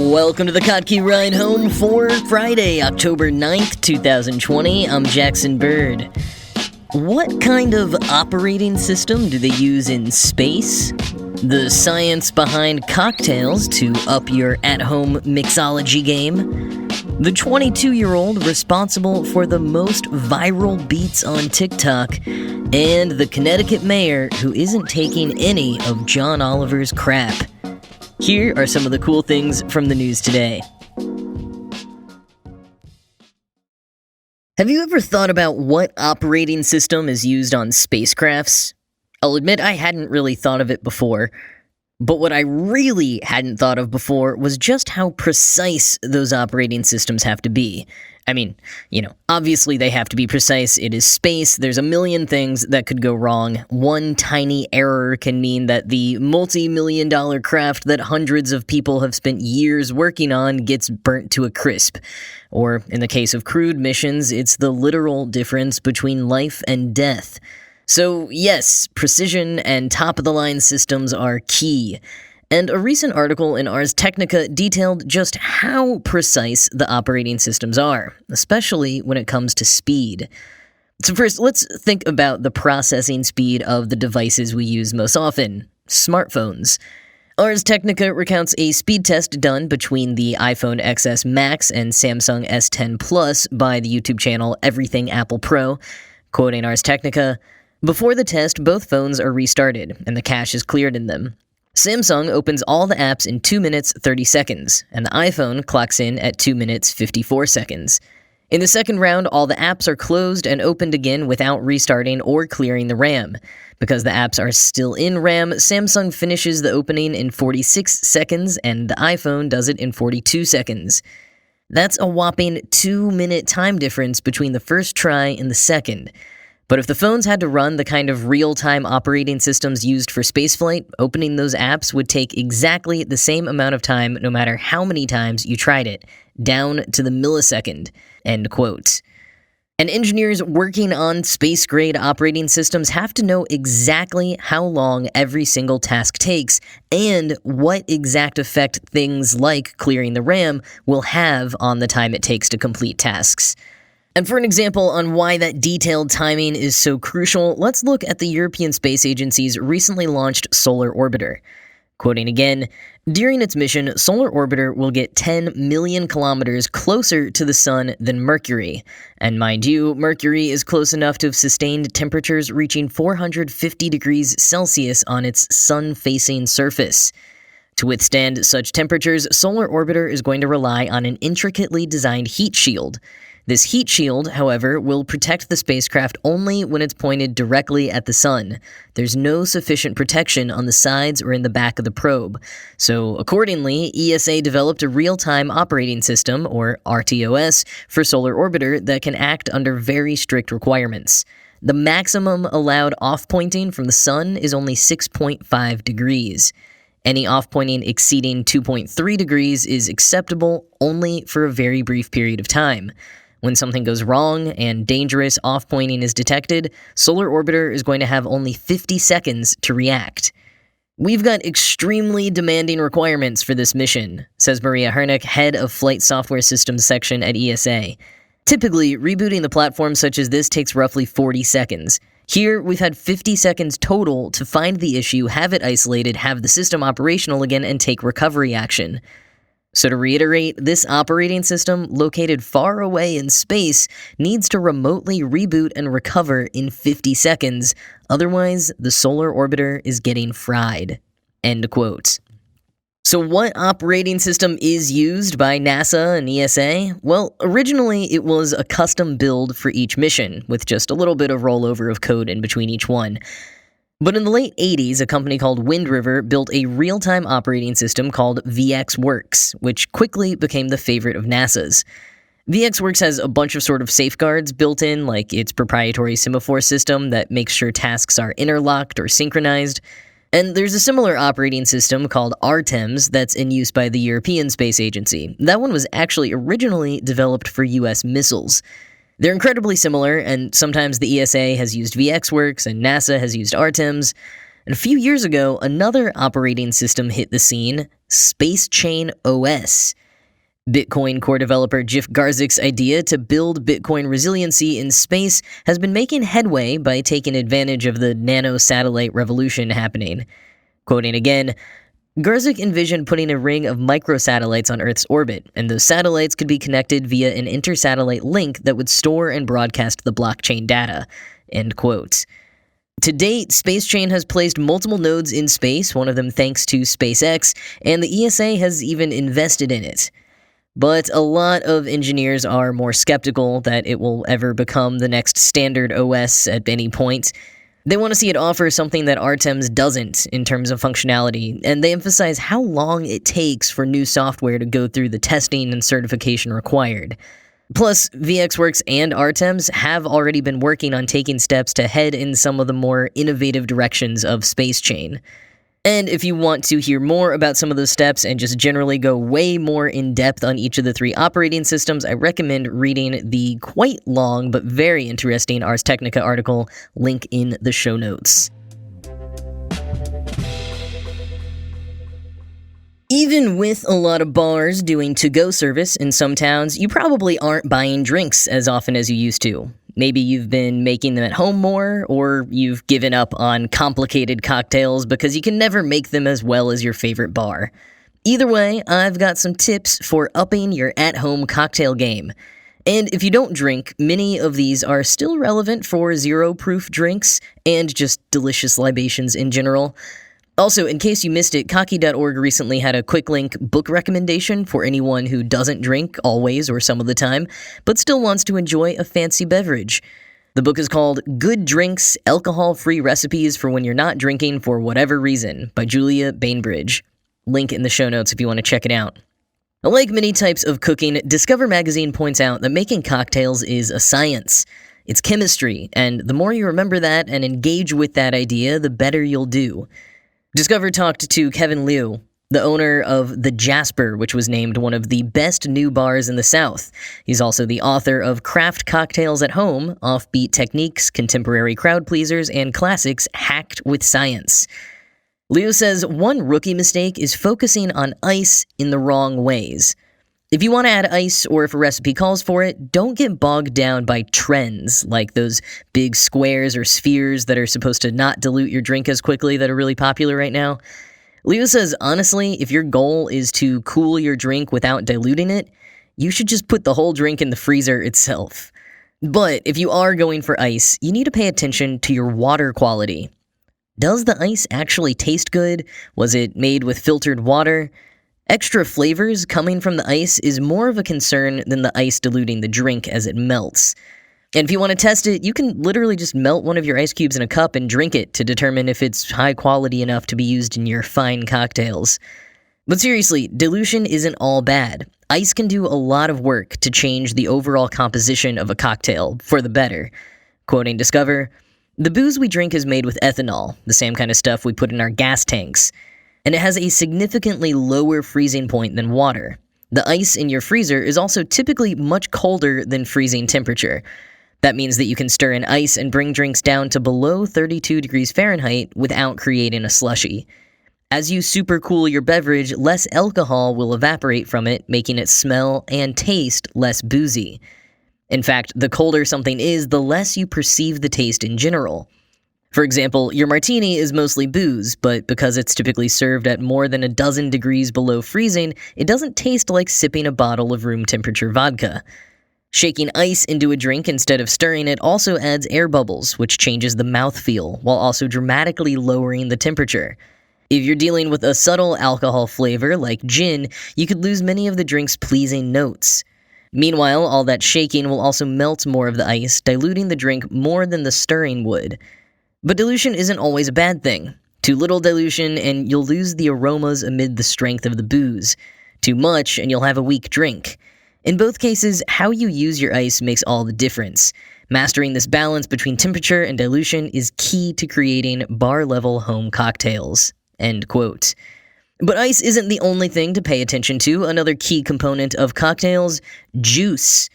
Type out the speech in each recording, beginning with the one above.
Welcome to the Kottke Ride Home for Friday, October 9th, 2020. I'm Jackson Bird. What kind of operating system do they use in space? The science behind cocktails to up your at-home mixology game? The 22-year-old responsible for the most viral beats on TikTok? And the Connecticut mayor who isn't taking any of John Oliver's crap? Here are some of the cool things from the news today. Have you ever thought about what operating system is used on spacecrafts? I'll admit I hadn't really thought of it before, but what I really hadn't thought of before was just how precise those operating systems have to be. I mean, obviously they have to be precise. It is space. There's a million things that could go wrong. One tiny error can mean that the multi-million-dollar craft that hundreds of people have spent years working on gets burnt to a crisp. Or, in the case of crewed missions, it's the literal difference between life and death. So, yes, precision and top-of-the-line systems are key. And a recent article in Ars Technica detailed just how precise the operating systems are, especially when it comes to speed. So first, let's think about the processing speed of the devices we use most often, smartphones. Ars Technica recounts a speed test done between the iPhone XS Max and Samsung S10 Plus by the YouTube channel Everything Apple Pro. Quoting Ars Technica, "Before the test, both phones are restarted, and the cache is cleared in them. Samsung opens all the apps in 2 minutes 30 seconds, and the iPhone clocks in at 2 minutes 54 seconds. In the second round, all the apps are closed and opened again without restarting or clearing the RAM. Because the apps are still in RAM, Samsung finishes the opening in 46 seconds, and the iPhone does it in 42 seconds. That's a whopping 2-minute time difference between the first try and the second. But if the phones had to run the kind of real-time operating systems used for spaceflight, opening those apps would take exactly the same amount of time no matter how many times you tried it, down to the millisecond." End quote. And engineers working on space-grade operating systems have to know exactly how long every single task takes and what exact effect things like clearing the RAM will have on the time it takes to complete tasks. And for an example on why that detailed timing is so crucial, let's look at the European Space Agency's recently launched Solar Orbiter. Quoting again, "During its mission, Solar Orbiter will get 10 million kilometers closer to the Sun than Mercury. And mind you, Mercury is close enough to have sustained temperatures reaching 450 degrees Celsius on its sun-facing surface. To withstand such temperatures, Solar Orbiter is going to rely on an intricately designed heat shield. This heat shield, however, will protect the spacecraft only when it's pointed directly at the sun. There's no sufficient protection on the sides or in the back of the probe. So, accordingly, ESA developed a real-time operating system, or RTOS, for Solar Orbiter that can act under very strict requirements. The maximum allowed off-pointing from the sun is only 6.5 degrees. Any off-pointing exceeding 2.3 degrees is acceptable only for a very brief period of time. When something goes wrong and dangerous off-pointing is detected, Solar Orbiter is going to have only 50 seconds to react. "We've got extremely demanding requirements for this mission," says Maria Hernick, head of Flight Software Systems section at ESA. "Typically, rebooting the platform such as this takes roughly 40 seconds. Here, we've had 50 seconds total to find the issue, have it isolated, have the system operational again, and take recovery action." So to reiterate, this operating system, located far away in space, needs to remotely reboot and recover in 50 seconds. Otherwise, the Solar Orbiter is getting fried. End quote. So what operating system is used by NASA and ESA? Well, originally it was a custom build for each mission, with just a little bit of rollover of code in between each one. But in the late 80s, a company called Wind River built a real-time operating system called VxWorks, which quickly became the favorite of NASA's. VxWorks has a bunch of sort of safeguards built in, like its proprietary semaphore system that makes sure tasks are interlocked or synchronized. And there's a similar operating system called RTEMS that's in use by the European Space Agency. That one was actually originally developed for US missiles. They're incredibly similar, and sometimes the ESA has used VxWorks and NASA has used RTEMS. And a few years ago, another operating system hit the scene, Space Chain OS. Bitcoin core developer Jeff Garzik's idea to build Bitcoin resiliency in space has been making headway by taking advantage of the nano-satellite revolution happening. Quoting again, Garzik envisioned putting a ring of microsatellites on Earth's orbit, and those satellites could be connected via an intersatellite link that would store and broadcast the blockchain data. End quote. To date, SpaceChain has placed multiple nodes in space, one of them thanks to SpaceX, and the ESA has even invested in it. But a lot of engineers are more skeptical that it will ever become the next standard OS at any point. They want to see it offer something that Artemis doesn't in terms of functionality, and they emphasize how long it takes for new software to go through the testing and certification required. Plus, VxWorks and Artemis have already been working on taking steps to head in some of the more innovative directions of SpaceChain. And if you want to hear more about some of those steps and just generally go way more in depth on each of the three operating systems, I recommend reading the quite long but very interesting Ars Technica article, link in the show notes. Even with a lot of bars doing to-go service in some towns, you probably aren't buying drinks as often as you used to. Maybe you've been making them at home more, or you've given up on complicated cocktails because you can never make them as well as your favorite bar. Either way, I've got some tips for upping your at-home cocktail game. And if you don't drink, many of these are still relevant for zero-proof drinks and just delicious libations in general. Also, in case you missed it, Cocky.org recently had a quick link book recommendation for anyone who doesn't drink always or some of the time, but still wants to enjoy a fancy beverage. The book is called Good Drinks, Alcohol-Free Recipes for When You're Not Drinking for Whatever Reason by Julia Bainbridge. Link in the show notes if you want to check it out. Like many types of cooking, Discover Magazine points out that making cocktails is a science. It's chemistry, and the more you remember that and engage with that idea, the better you'll do. Discover talked to Kevin Liu, the owner of The Jasper, which was named one of the best new bars in the South. He's also the author of Craft Cocktails at Home, Offbeat Techniques, Contemporary Crowd Pleasers, and Classics Hacked with Science. Liu says one rookie mistake is focusing on ice in the wrong ways. If you want to add ice, or if a recipe calls for it, don't get bogged down by trends, like those big squares or spheres that are supposed to not dilute your drink as quickly that are really popular right now. Leo says, honestly, if your goal is to cool your drink without diluting it, you should just put the whole drink in the freezer itself. But if you are going for ice, you need to pay attention to your water quality. Does the ice actually taste good? Was it made with filtered water? Extra flavors coming from the ice is more of a concern than the ice diluting the drink as it melts. And if you want to test it, you can literally just melt one of your ice cubes in a cup and drink it to determine if it's high quality enough to be used in your fine cocktails. But seriously, dilution isn't all bad. Ice can do a lot of work to change the overall composition of a cocktail, for the better. Quoting Discover, "The booze we drink is made with ethanol, the same kind of stuff we put in our gas tanks. And it has a significantly lower freezing point than water. The ice in your freezer is also typically much colder than freezing temperature. That means that you can stir in ice and bring drinks down to below 32 degrees Fahrenheit without creating a slushie. As you supercool your beverage, less alcohol will evaporate from it, making it smell and taste less boozy. In fact, the colder something is, the less you perceive the taste in general. For example, your martini is mostly booze, but because it's typically served at more than a dozen degrees below freezing, it doesn't taste like sipping a bottle of room temperature vodka. Shaking ice into a drink instead of stirring it also adds air bubbles, which changes the mouthfeel, while also dramatically lowering the temperature. If you're dealing with a subtle alcohol flavor like gin, you could lose many of the drink's pleasing notes. Meanwhile, all that shaking will also melt more of the ice, diluting the drink more than the stirring would. But dilution isn't always a bad thing. Too little dilution and you'll lose the aromas amid the strength of the booze. Too much and you'll have a weak drink. In both cases, how you use your ice makes all the difference. Mastering this balance between temperature and dilution is key to creating bar-level home cocktails." End quote. But ice isn't the only thing to pay attention to. Another key component of cocktails, juice.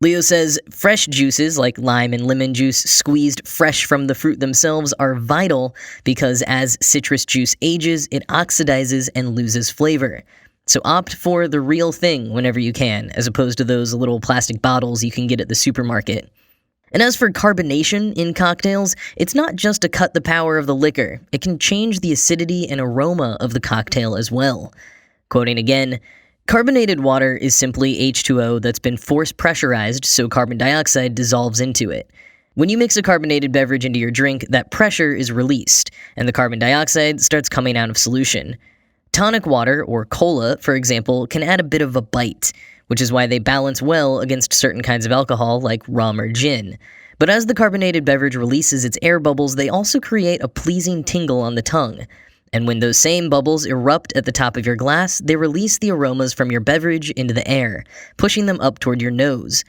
Leo says fresh juices like lime and lemon juice squeezed fresh from the fruit themselves are vital because as citrus juice ages, it oxidizes and loses flavor. So opt for the real thing whenever you can, as opposed to those little plastic bottles you can get at the supermarket. And as for carbonation in cocktails, it's not just to cut the power of the liquor, it can change the acidity and aroma of the cocktail as well. Quoting again, carbonated water is simply H2O that's been force pressurized so carbon dioxide dissolves into it. When you mix a carbonated beverage into your drink, that pressure is released, and the carbon dioxide starts coming out of solution. Tonic water, or cola, for example, can add a bit of a bite, which is why they balance well against certain kinds of alcohol like rum or gin. But as the carbonated beverage releases its air bubbles, they also create a pleasing tingle on the tongue. And when those same bubbles erupt at the top of your glass, they release the aromas from your beverage into the air, pushing them up toward your nose.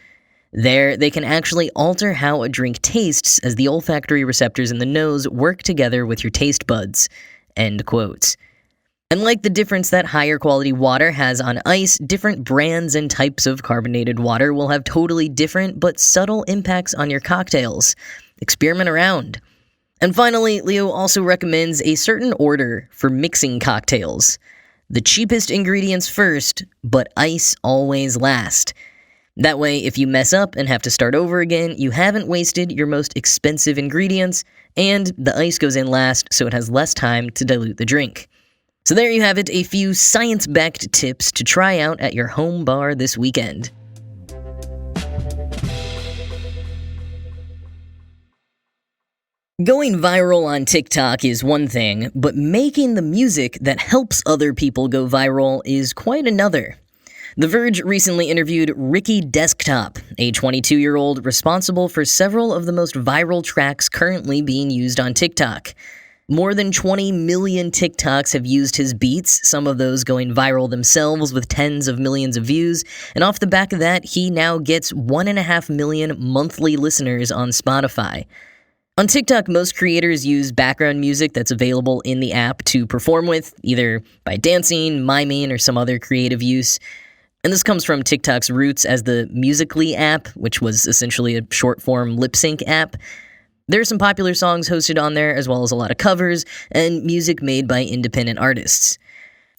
There, they can actually alter how a drink tastes as the olfactory receptors in the nose work together with your taste buds. End quote. And like the difference that higher quality water has on ice, different brands and types of carbonated water will have totally different but subtle impacts on your cocktails. Experiment around. And finally, Leo also recommends a certain order for mixing cocktails. The cheapest ingredients first, but ice always last. That way, if you mess up and have to start over again, you haven't wasted your most expensive ingredients, and the ice goes in last so it has less time to dilute the drink. So there you have it, a few science-backed tips to try out at your home bar this weekend. Going viral on TikTok is one thing, but making the music that helps other people go viral is quite another. The Verge recently interviewed Ricky Desktop, a 22-year-old responsible for several of the most viral tracks currently being used on TikTok. More than 20 million TikToks have used his beats, some of those going viral themselves with tens of millions of views, and off the back of that, he now gets 1.5 million monthly listeners on Spotify. On TikTok, most creators use background music that's available in the app to perform with, either by dancing, miming, or some other creative use. And this comes from TikTok's roots as the Musical.ly app, which was essentially a short-form lip-sync app. There are some popular songs hosted on there, as well as a lot of covers, and music made by independent artists.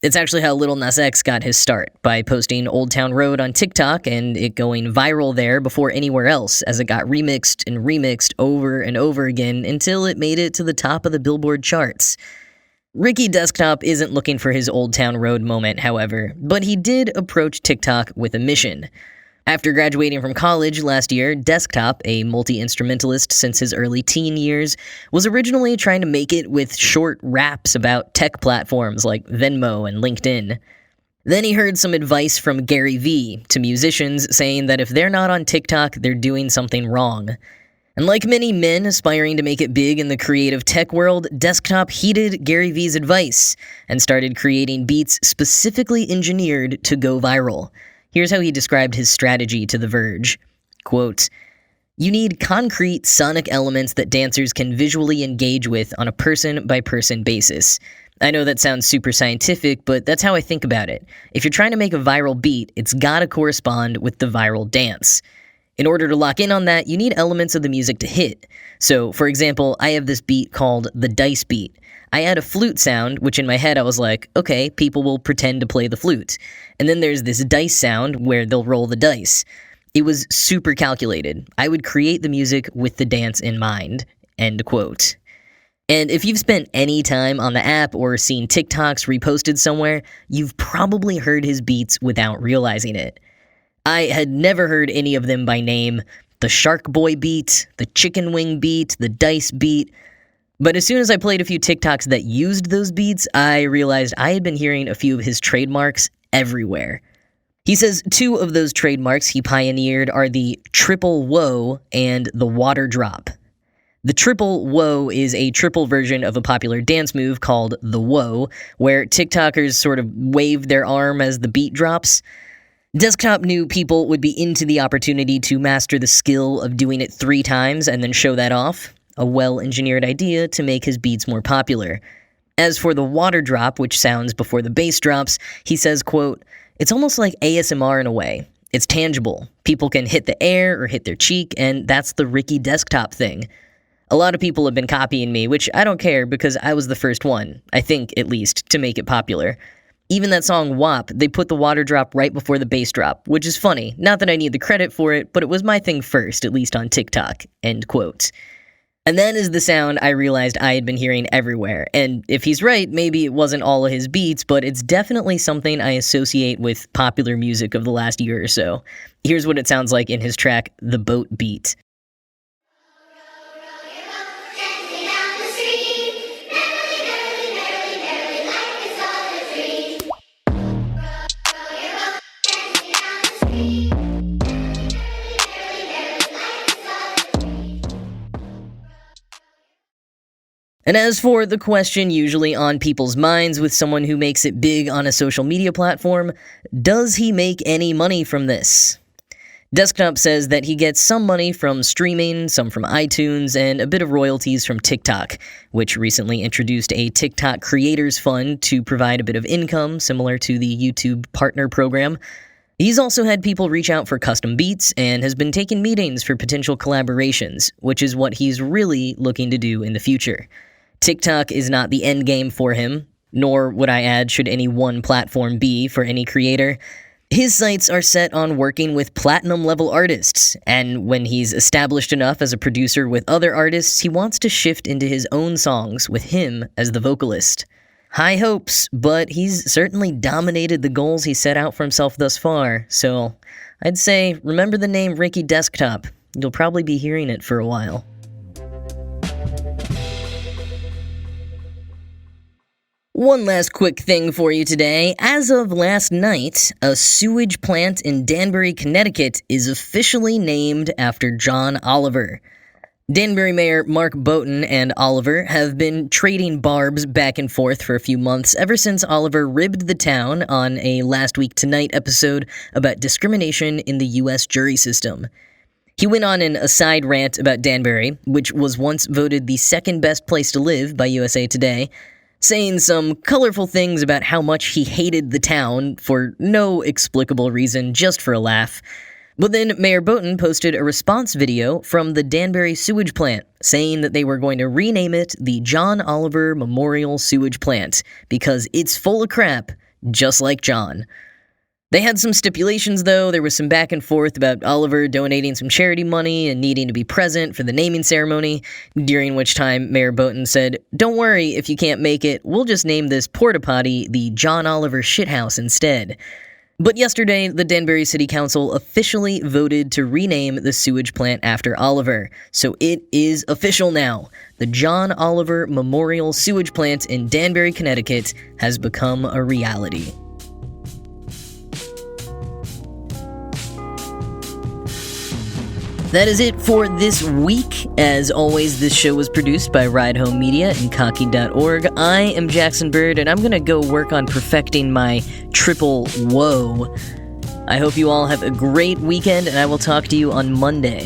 It's actually how Lil Nas X got his start, by posting Old Town Road on TikTok and it going viral there before anywhere else, as it got remixed and remixed over and over again until it made it to the top of the Billboard charts. Ricky Desktop isn't looking for his Old Town Road moment, however, but he did approach TikTok with a mission. After graduating from college last year, Desktop, a multi-instrumentalist since his early teen years, was originally trying to make it with short raps about tech platforms like Venmo and LinkedIn. Then he heard some advice from Gary Vee to musicians saying that if they're not on TikTok, they're doing something wrong. And like many men aspiring to make it big in the creative tech world, Desktop heeded Gary Vee's advice and started creating beats specifically engineered to go viral. Here's how he described his strategy to The Verge. Quote, "You need concrete sonic elements that dancers can visually engage with on a person-by-person basis. I know that sounds super scientific, but that's how I think about it. If you're trying to make a viral beat, it's gotta correspond with the viral dance. In order to lock in on that, you need elements of the music to hit. So, for example, I have this beat called the dice beat. I add a flute sound, which in my head I was like, okay, people will pretend to play the flute. And then there's this dice sound where they'll roll the dice. It was super calculated. I would create the music with the dance in mind." End quote. And if you've spent any time on the app or seen TikToks reposted somewhere, you've probably heard his beats without realizing it. I had never heard any of them by name. The Shark Boy beat, the Chicken Wing beat, the Dice beat. But as soon as I played a few TikToks that used those beats, I realized I had been hearing a few of his trademarks everywhere. He says 2 of those trademarks he pioneered are the triple whoa and the water drop. The triple whoa is a triple version of a popular dance move called the whoa, where TikTokers sort of wave their arm as the beat drops. Desktop knew people would be into the opportunity to master the skill of doing it 3 times and then show that off. A well-engineered idea to make his beats more popular. As for the water drop, which sounds before the bass drops, he says, quote, "It's almost like ASMR in a way. It's tangible. People can hit the air or hit their cheek, and that's the Ricky desktop thing. A lot of people have been copying me, which I don't care because I was the first one, I think at least, to make it popular. Even that song WAP, they put the water drop right before the bass drop, which is funny. Not that I need the credit for it, but it was my thing first, at least on TikTok. End quote. And that is the sound I realized I had been hearing everywhere. And if he's right, maybe it wasn't all of his beats, but it's definitely something I associate with popular music of the last year or so. Here's what it sounds like in his track, The Boat Beat. And as for the question usually on people's minds with someone who makes it big on a social media platform, does he make any money from this? Desktop says that he gets some money from streaming, some from iTunes, and a bit of royalties from TikTok, which recently introduced a TikTok Creators Fund to provide a bit of income, similar to the YouTube Partner Program. He's also had people reach out for custom beats and has been taking meetings for potential collaborations, which is what he's really looking to do in the future. TikTok is not the end game for him, nor would I add should any one platform be for any creator. His sights are set on working with platinum-level artists, and when he's established enough as a producer with other artists, he wants to shift into his own songs with him as the vocalist. High hopes, but he's certainly dominated the goals he set out for himself thus far, so I'd say remember the name Ricky Desktop. You'll probably be hearing it for a while. One last quick thing for you today. As of last night, a sewage plant in Danbury, Connecticut is officially named after John Oliver. Danbury Mayor Mark Boughton and Oliver have been trading barbs back and forth for a few months ever since Oliver ribbed the town on a Last Week Tonight episode about discrimination in the U.S. jury system. He went on an aside rant about Danbury, which was once voted the second best place to live by USA Today, saying some colorful things about how much he hated the town for no explicable reason, just for a laugh. But then Mayor Boughton posted a response video from the Danbury sewage plant, saying that they were going to rename it the John Oliver Memorial Sewage Plant, because it's full of crap, just like John. They had some stipulations, though. There was some back and forth about Oliver donating some charity money and needing to be present for the naming ceremony, during which time Mayor Boughton said, "Don't worry if you can't make it, we'll just name this porta potty the John Oliver Shithouse instead." But yesterday, the Danbury City Council officially voted to rename the sewage plant after Oliver, so it is official now. The John Oliver Memorial Sewage Plant in Danbury, Connecticut has become a reality. That is it for this week. As always, this show was produced by Ride Home Media and Cocky.org. I am Jackson Bird, and I'm going to go work on perfecting my triple whoa. I hope you all have a great weekend, and I will talk to you on Monday.